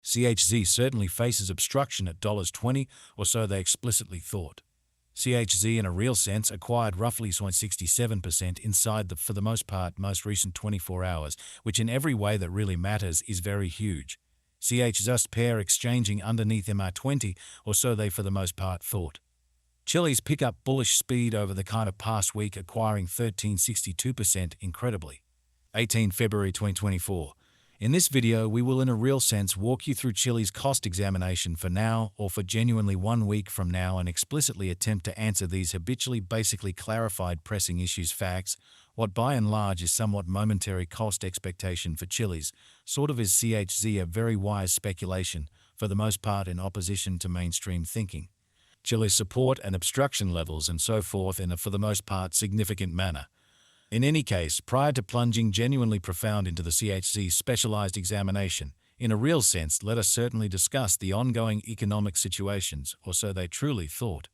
CHZ certainly faces obstruction at $20, or so they explicitly thought. CHZ in a real sense acquired roughly 67% inside the, for the most part, most recent 24 hours, which in every way that really matters is very huge. CHZ pair exchanging underneath MR20, or so they for the most part thought. Chilliz pick up bullish speed over the kind of past week, acquiring 1362% incredibly. 18 February 2024. In this video, we will in a real sense walk you through Chilliz cost examination for now or for genuinely 1 week from now and explicitly attempt to answer these habitually basically clarified pressing issues facts, what by and large is somewhat momentary cost expectation for Chilliz, sort of is CHZ a very wise speculation, for the most part in opposition to mainstream thinking. Chilliz support and obstruction levels and so forth in a for the most part significant manner. In any case, prior to plunging genuinely profound into the CHZ specialized examination, in a real sense, let us certainly discuss the ongoing economic situations, or so they truly thought.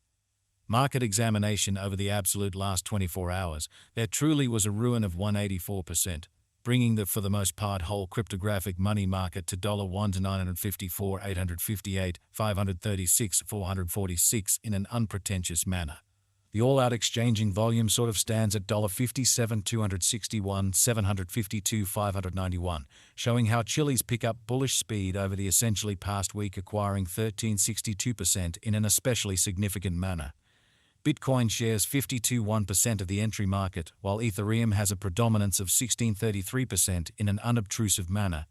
Market examination over the absolute last 24 hours, there truly was a ruin of 184%, bringing the for the most part whole cryptographic money market to $1 to 954, 858, 536, 446 in an unpretentious manner. The all-out exchanging volume sort of stands at $57, 261, 752, 591, showing how Chilliz pick up bullish speed over the essentially past week, acquiring 1362% in an especially significant manner. Bitcoin shares 52.1% of the entry market, while Ethereum has a predominance of 16.33% in an unobtrusive manner,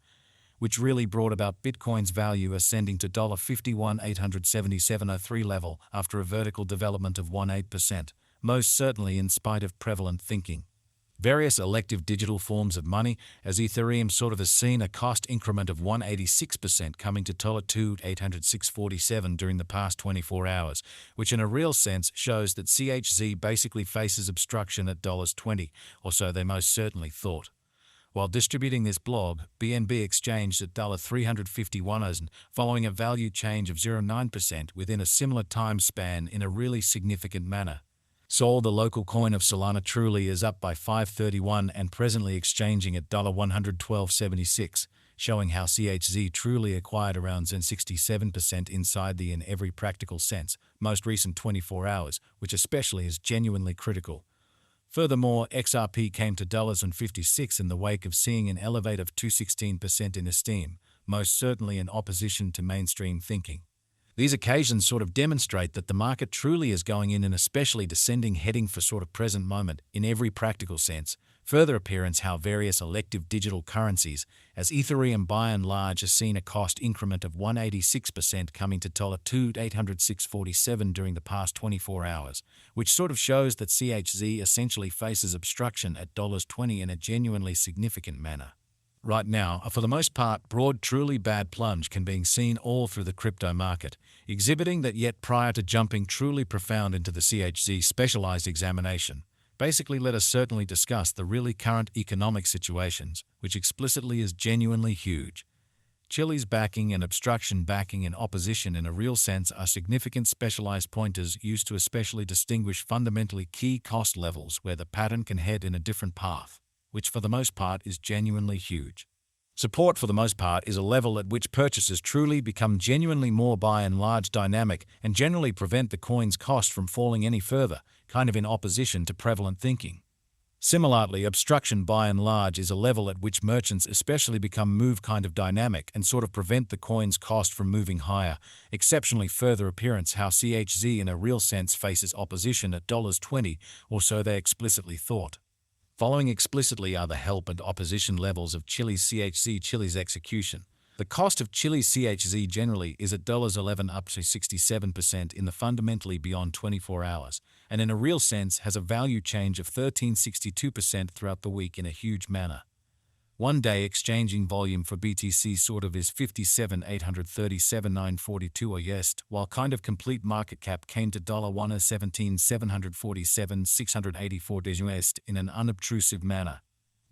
which really brought about Bitcoin's value ascending to $51,877.03 level after a vertical development of 18%, most certainly in spite of prevalent thinking. Various elective digital forms of money, as Ethereum sort of has seen a cost increment of 186% coming to $2,806.47 during the past 24 hours, which in a real sense shows that CHZ basically faces obstruction at $20, or so they most certainly thought. While distributing this blog, BNB exchanged at $351 following a value change of 0.9% within a similar time span in a really significant manner. Sol, the local coin of Solana, truly is up by 531 and presently exchanging at $112.76, showing how CHZ truly acquired around 67% inside the in every practical sense, most recent 24 hours, which especially is genuinely critical. Furthermore, XRP came to $56 in the wake of seeing an elevate of 216% in esteem, most certainly in opposition to mainstream thinking. These occasions sort of demonstrate that the market truly is going in an especially descending heading for sort of present moment in every practical sense. Further appearance how various elective digital currencies, as Ethereum by and large has seen a cost increment of 186% coming to $2,806.47 during the past 24 hours, which sort of shows that CHZ essentially faces obstruction at $20 in a genuinely significant manner. Right now, for the most part, broad, truly bad plunge can be seen all through the crypto market, exhibiting that yet prior to jumping truly profound into the CHZ specialized examination. Basically, let us certainly discuss the really current economic situations, which explicitly is genuinely huge. Chilliz backing and obstruction backing in opposition in a real sense are significant specialized pointers used to especially distinguish fundamentally key cost levels where the pattern can head in a different path, which for the most part is genuinely huge. Support for the most part is a level at which purchases truly become genuinely more by and large dynamic and generally prevent the coin's cost from falling any further, kind of in opposition to prevalent thinking. Similarly, obstruction by and large is a level at which merchants especially become move kind of dynamic and sort of prevent the coin's cost from moving higher. Exceptionally further appearance how CHZ in a real sense faces opposition at $20, or so they explicitly thought. Following explicitly are the help and opposition levels of Chilliz CHZ Chilliz execution. The cost of Chilliz CHZ generally is at $11 up to 67% in the fundamentally beyond 24 hours, and in a real sense has a value change of 1362% throughout the week in a huge manner. 1 day exchanging volume for BTC sort of is 57,837,942 or yes, while kind of complete market cap came to $117,747,684 in an unobtrusive manner.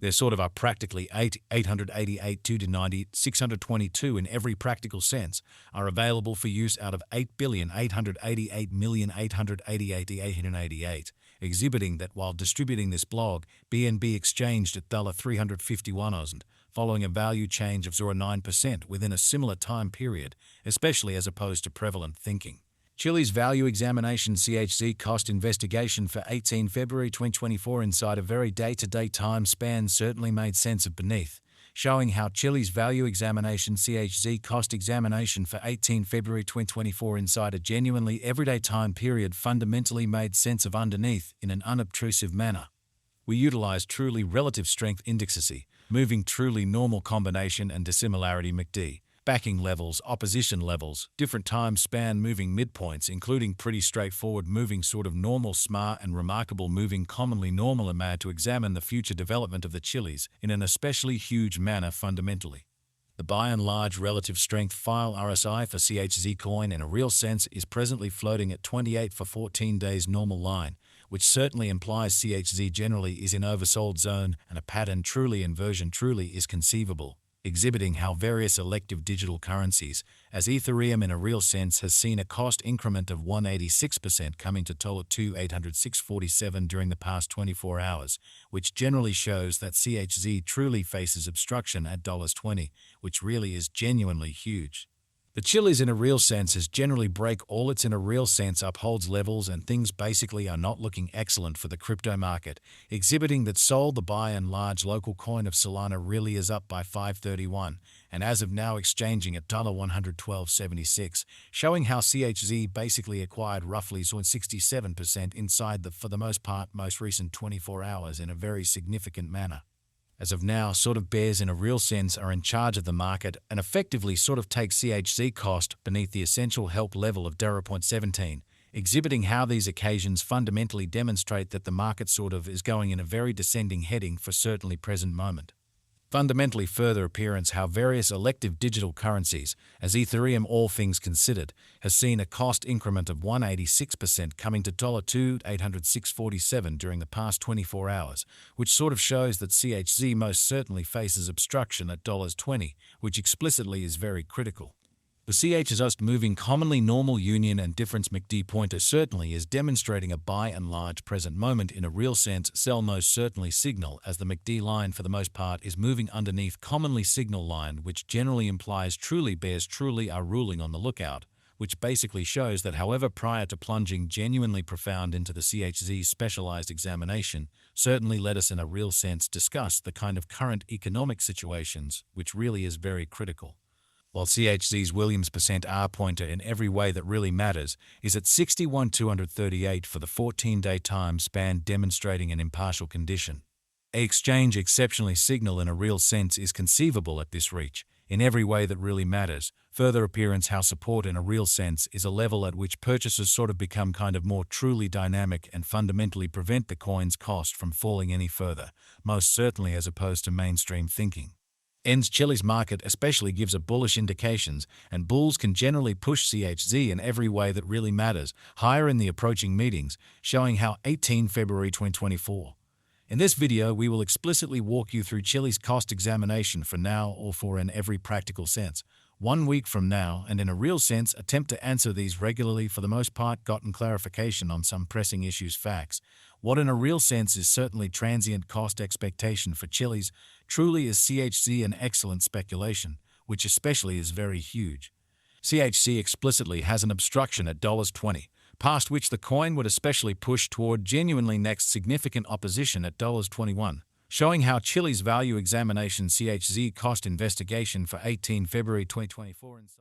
There sort of are practically 888 to 90, 622 in every practical sense are available for use out of 8,888,888,888, exhibiting that while distributing this blog, BNB exchanged at $351 following a value change of 0.9% within a similar time period, especially as opposed to prevalent thinking. Chilliz Value Examination CHZ Cost Investigation for 18 February 2024 inside a very day-to-day time span certainly made sense of beneath, showing how Chilliz Value Examination CHZ Cost Examination for 18 February 2024 inside a genuinely everyday time period fundamentally made sense of underneath in an unobtrusive manner. We utilize truly relative strength indexes, moving truly normal combination and dissimilarity MACD, backing levels, opposition levels, different time span moving midpoints including pretty straightforward moving sort of normal smart and remarkable moving commonly normal AMAD to examine the future development of the Chilliz in an especially huge manner fundamentally. The by and large relative strength file RSI for CHZ coin in a real sense is presently floating at 28 for 14 days normal line, which certainly implies CHZ generally is in oversold zone and a pattern truly inversion truly is conceivable, exhibiting how various elective digital currencies, as Ethereum in a real sense has seen a cost increment of 186% coming to $2,806.47 during the past 24 hours, which generally shows that CHZ truly faces obstruction at $20, which really is genuinely huge. The Chilliz in a real sense is generally break all its in a real sense upholds levels and things basically are not looking excellent for the crypto market, exhibiting that sold the by and large local coin of Solana really is up by 531 and as of now exchanging at $112.76, showing how CHZ basically acquired roughly 67% inside the for the most part most recent 24 hours in a very significant manner. As of now, sort of bears in a real sense are in charge of the market and effectively sort of take CHZ cost beneath the essential help level of 0.17, exhibiting how these occasions fundamentally demonstrate that the market sort of is going in a very descending heading for certainly present moment. Fundamentally further appearance how various elective digital currencies, as Ethereum all things considered, has seen a cost increment of 186% coming to $2,806.47 during the past 24 hours, which sort of shows that CHZ most certainly faces obstruction at $20, which explicitly is very critical. The CHZ moving commonly normal union and difference MACD pointer certainly is demonstrating a by and large present moment in a real sense sell most certainly signal as the MACD line for the most part is moving underneath commonly signal line which generally implies truly bears truly are ruling on the lookout, which basically shows that however prior to plunging genuinely profound into the CHZ specialized examination, certainly let us in a real sense discuss the kind of current economic situations which really is very critical. While CHZ's Williams % R pointer in every way that really matters is at 61,238 for the 14-day time span demonstrating an impartial condition. A exchange exceptionally signal in a real sense is conceivable at this reach, in every way that really matters, further appearance how support in a real sense is a level at which purchasers sort of become kind of more truly dynamic and fundamentally prevent the coin's cost from falling any further, most certainly as opposed to mainstream thinking. Ends Chilliz market especially gives a bullish indications, and bulls can generally push CHZ in every way that really matters, higher in the approaching meetings, showing how 18 February 2024. In this video, we will explicitly walk you through Chilliz cost examination for now or for in every practical sense, 1 week from now, and in a real sense attempt to answer these regularly for the most part gotten clarification on some pressing issues facts. What in a real sense is certainly transient cost expectation for Chilliz truly is CHZ an excellent speculation, which especially is very huge. CHZ explicitly has an obstruction at $20, past which the coin would especially push toward genuinely next significant opposition at $21, showing how Chilliz value examination CHZ cost investigation for 18 February 2024 inside.